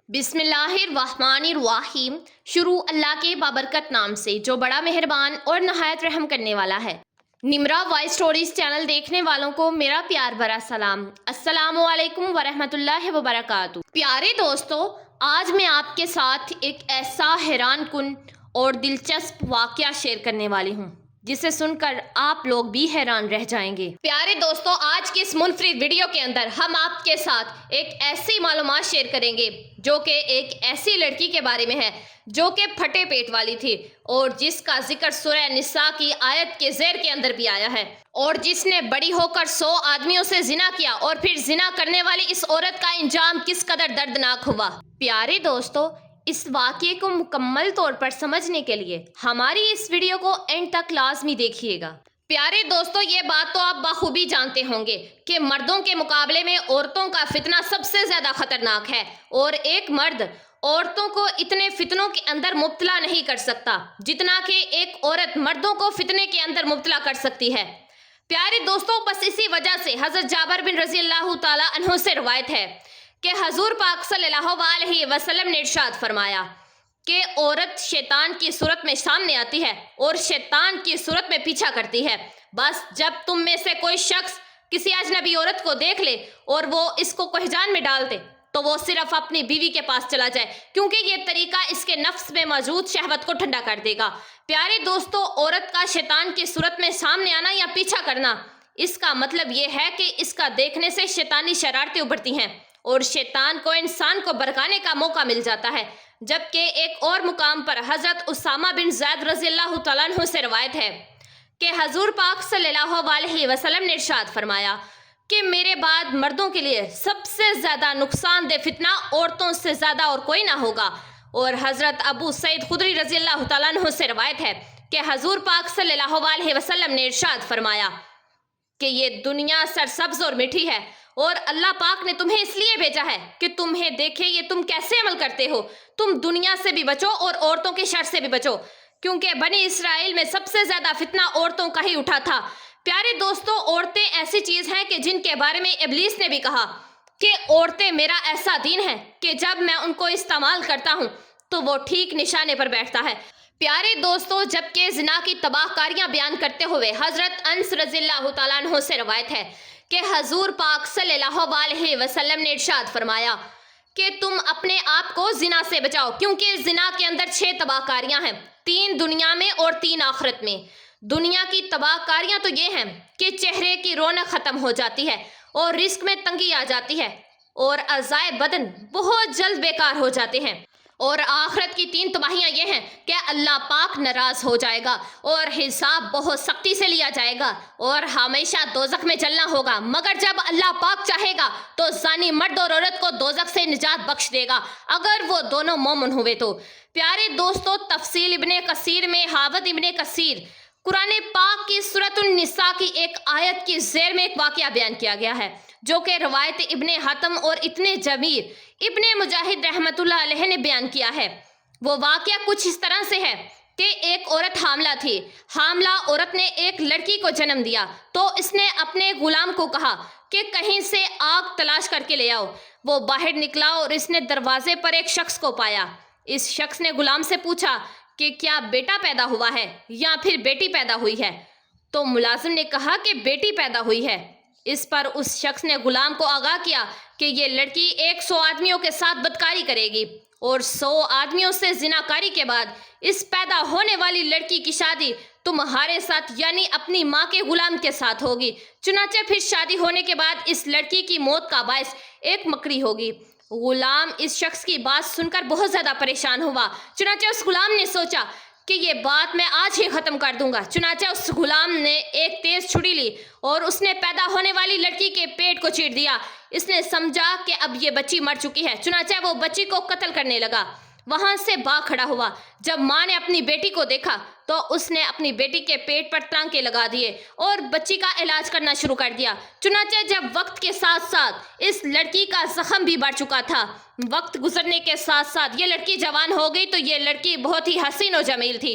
بسم اللہ الرحمن الرحیم۔ شروع اللہ کے بابرکت نام سے جو بڑا مہربان اور نہایت رحم کرنے والا ہے۔ نمرا وائس سٹوریز چینل دیکھنے والوں کو میرا پیار بھرا سلام۔ السلام علیکم ورحمۃ اللہ وبرکاتہ۔ پیارے دوستو، آج میں آپ کے ساتھ ایک ایسا حیران کن اور دلچسپ واقعہ شیئر کرنے والی ہوں جسے سن کر آپ لوگ بھی حیران رہ جائیں گے۔ پیارے دوستو، آج کی اس منفرد ویڈیو کے اندر ہم آپ کے ساتھ ایک ایسی معلومات شیئر کریں گے جو کہ ایک ایسی لڑکی کے بارے میں ہے جو کہ پھٹے پیٹ والی تھی اور جس کا ذکر سورہ نساء کی آیت کے زیر کے اندر بھی آیا ہے، اور جس نے بڑی ہو کر 100 آدمیوں سے زنا کیا، اور پھر زنا کرنے والی اس عورت کا انجام کس قدر دردناک ہوا۔ پیارے دوستو، اس واقعے کو مکمل طور پر سمجھنے کے لیے ہماری اس ویڈیو کو اینڈ تک لازمی دیکھیے گا۔ پیارے دوستو، یہ بات تو آپ بخوبی جانتے ہوں گے کہ مردوں کے مقابلے میں عورتوں کا فتنہ سب سے زیادہ خطرناک ہے، اور ایک مرد عورتوں کو اتنے فتنوں کے اندر مبتلا نہیں کر سکتا جتنا کہ ایک عورت مردوں کو فتنے کے اندر مبتلا کر سکتی ہے۔ پیارے دوستو، بس اسی وجہ سے حضرت جابر بن رضی اللہ تعالی عنہ سے روایت ہے کہ حضور پاک صلی اللہ علیہ وسلم نے ارشاد فرمایا کہ عورت شیطان کی صورت میں سامنے آتی ہے اور شیطان کی صورت میں پیچھا کرتی ہے۔ بس جب تم میں سے کوئی شخص کسی اجنبی عورت کو دیکھ لے اور وہ اس کو کوہجان میں ڈال دے تو وہ صرف اپنی بیوی کے پاس چلا جائے، کیونکہ یہ طریقہ اس کے نفس میں موجود شہوت کو ٹھنڈا کر دے گا۔ پیارے دوستو، عورت کا شیطان کی صورت میں سامنے آنا یا پیچھا کرنا، اس کا مطلب یہ ہے کہ اس کا دیکھنے سے شیطانی شرارتیں ابھرتی ہیں اور شیطان کو انسان کو بہکانے کا موقع مل جاتا ہے۔ جبکہ ایک اور مقام پر حضرت اسامہ بن زید رضی اللہ تعالیٰ عنہ سے روایت ہے کہ حضور پاک صلی اللہ علیہ وسلم نے ارشاد فرمایا کہ میرے بعد مردوں کے لیے سب سے زیادہ نقصان دہ فتنہ عورتوں سے زیادہ اور کوئی نہ ہوگا۔ اور حضرت ابو سعید خدری رضی اللہ تعالیٰ عنہ سے روایت ہے کہ حضور پاک صلی اللہ علیہ وسلم نے ارشاد فرمایا کہ یہ دنیا سرسبز اور میٹھی ہے، اور اللہ پاک نے تمہیں اس لیے بھیجا ہے کہ تمہیں دیکھے یہ تم کیسے عمل کرتے ہو۔ تم دنیا سے بھی بچو اور عورتوں کے شر سے بھی بچو، کیونکہ بنی اسرائیل میں سب سے زیادہ فتنہ عورتوں کا ہی اٹھا تھا۔ پیارے دوستو، عورتیں ایسی چیز ہیں کہ جن کے بارے میں ابلیس نے بھی کہا کہ عورتیں میرا ایسا دین ہے کہ جب میں ان کو استعمال کرتا ہوں تو وہ ٹھیک نشانے پر بیٹھتا ہے۔ پیارے دوستو، جبکہ زنا کی تباہ کاریاں بیان کرتے ہوئے حضرت انس رضی اللہ تعالیٰ عنہ سے روایت ہے کہ حضور پاک صلی اللہ علیہ وسلم نے ارشاد فرمایا کہ تم اپنے آپ کو زنا سے بچاؤ، کیونکہ زنا کے اندر 6 تباہ کاریاں ہیں، 3 دنیا میں اور 3 آخرت میں۔ دنیا کی تباہ کاریاں تو یہ ہیں کہ چہرے کی رونق ختم ہو جاتی ہے اور رزق میں تنگی آ جاتی ہے اور اعضائے بدن بہت جلد بیکار ہو جاتے ہیں۔ اور آخرت کی 3 تباہیاں یہ ہیں کہ اللہ پاک ناراض ہو جائے گا اور حساب بہت سختی سے لیا جائے گا اور ہمیشہ دوزخ میں جلنا ہوگا، مگر جب اللہ پاک چاہے گا تو زانی مرد اور عورت کو دوزخ سے نجات بخش دے گا اگر وہ دونوں مومن ہوئے تو۔ پیارے دوستو، تفصیل ابن کثیر میں حافظ ابن کثیر قرآن پاک کی سورۃ النساء کی ایک آیت کی زیر میں ایک واقعہ بیان کیا گیا ہے جو کہ روایت ابن حاتم اور ابن جمیر ابن مجاہد رحمۃ اللہ علیہ نے بیان کیا ہے۔ وہ واقعہ کچھ اس طرح سے ہے کہ ایک عورت حاملہ تھی۔ حاملہ عورت نے ایک لڑکی کو جنم دیا تو اس نے اپنے غلام کو کہا کہ کہیں سے آگ تلاش کر کے لے آؤ۔ وہ باہر نکلا اور اس نے دروازے پر ایک شخص کو پایا۔ اس شخص نے غلام سے پوچھا کہ کیا بیٹا پیدا ہوا ہے یا پھر بیٹی پیدا ہوئی ہے؟ تو ملازم نے کہا کہ بیٹی پیدا ہوئی ہے۔ اس پر اس شخص نے غلام کو آگاہ کیا کہ یہ لڑکی 100 آدمیوں کے ساتھ بدکاری کرے گی اور 100 آدمیوں سے زناکاری کے بعد اس پیدا ہونے والی لڑکی کی شادی تمہارے ساتھ یعنی اپنی ماں کے غلام کے ساتھ ہوگی۔ چنانچہ پھر شادی ہونے کے بعد اس لڑکی کی موت کا باعث ایک مکڑی ہوگی۔ غلام اس شخص کی بات سن کر بہت زیادہ پریشان ہوا، چنانچہ اس غلام نے سوچا کہ یہ بات میں آج ہی ختم کر دوں گا۔ چنانچہ اس غلام نے ایک تیز چھری لی اور اس نے پیدا ہونے والی لڑکی کے پیٹ کو چیر دیا۔ اس نے سمجھا کہ اب یہ بچی مر چکی ہے، چنانچہ وہ بچی کو قتل کرنے لگا۔ وہاں سے بھاگ کھڑا ہوا۔ جب ماں نے اپنی بیٹی کو دیکھا تو اس نے اپنی بیٹی کے پیٹ پر ٹانکے لگا دیے اور بچی کا علاج کرنا شروع کر دیا۔ چنانچہ جب وقت کے ساتھ ساتھ اس لڑکی کا زخم بھی بڑھ چکا تھا، وقت گزرنے کے ساتھ ساتھ یہ لڑکی جوان ہو گئی تو یہ لڑکی بہت ہی حسین و جمیل تھی۔